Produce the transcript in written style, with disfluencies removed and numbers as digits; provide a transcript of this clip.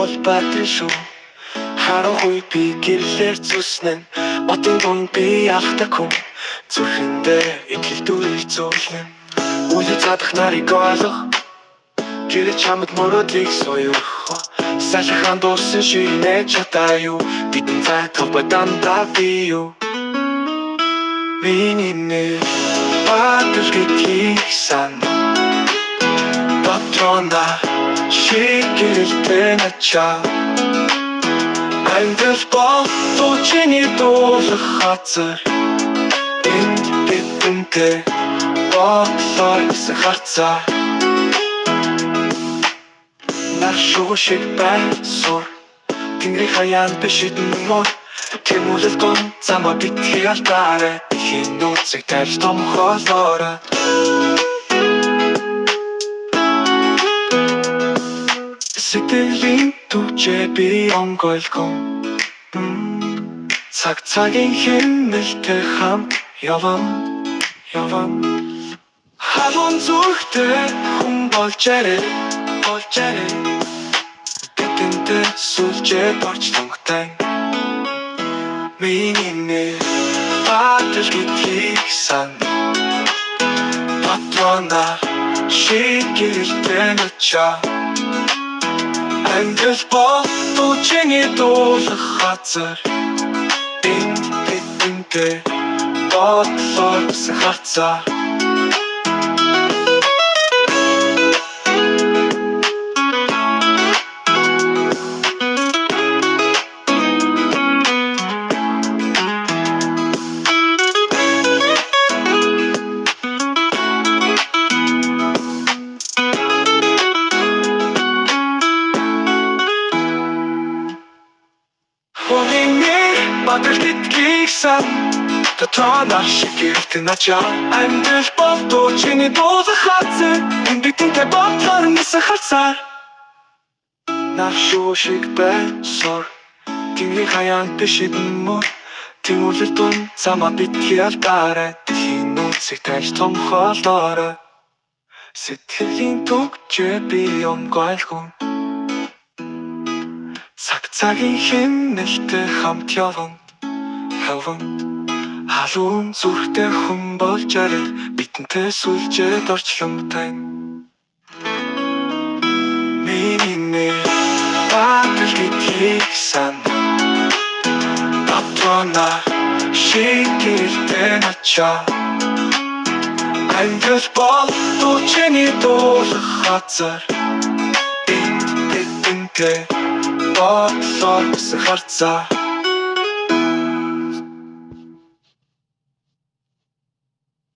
бол бадрын шүү. Харахгүй би гэрлэр зүснэн отын дунд би алхдаг хүн. Зүрхэндээ итгэл зүйлэн үли задах нарыг ойлгох. Гэрэ чамд мөрөдлийг соёх. Сайхан дуусан шинэ чатаа юу. Бидэн цай толбодан дави юу. Миний нэр бадрал гэдгийг сан. Дотрона шигэрэлтэй начаа. Англ бол чиний дуулах газар. Энд бидэнтэй бодлоо гэсэн харцаа. Нашуу шиг байсуур Тэнгэрийн хаяанд биш идэн мөр Тэмүүлэл гон замаа битгий алдаарай Дэлхийн нууцыг тайлж томхолоорой Сэтгэлийн түвчээ би онгойлгон Цаг-цагийн хэмнэлтэй хамт явам Халуун зүрхтэй хүн болж арай Бидэнтэй сүлжээ борч тонхтай Миний нэр бадрал гэдгийг сан Патрона шигэрэлтэй начаа Англ бол чиний дуулах газар Энд бидэнтэй бодлоо гэсэн харцаа Бадрал гэдгийг сан Дотрона шигэрэлтэй начаа Англ бол чиний дуулах газар Энд бидэнтэй бодлоо гэсэн харцаа Нашуу шиг байсуур Тэнгэрийн хаяанд биш идэн мөр Тэмүүлэл дунд замаа битгий алдаарай Дэлхийн нууцыг тайлж томхолоорой Сэтгэлийн түгжээ би онгойлгон Цаг-цагийн хэмнэлтэй хамт явам Халуун зүрхтэй хүн болж арай Бидэнтэй сүлжээд орчломтай Миний нэр бадрал гэдгийг сан Патрона шигэрэлтэй начаа Англ бол чиний дуулах газар Энд бидэнтэй бодлоо гэсэн харцаа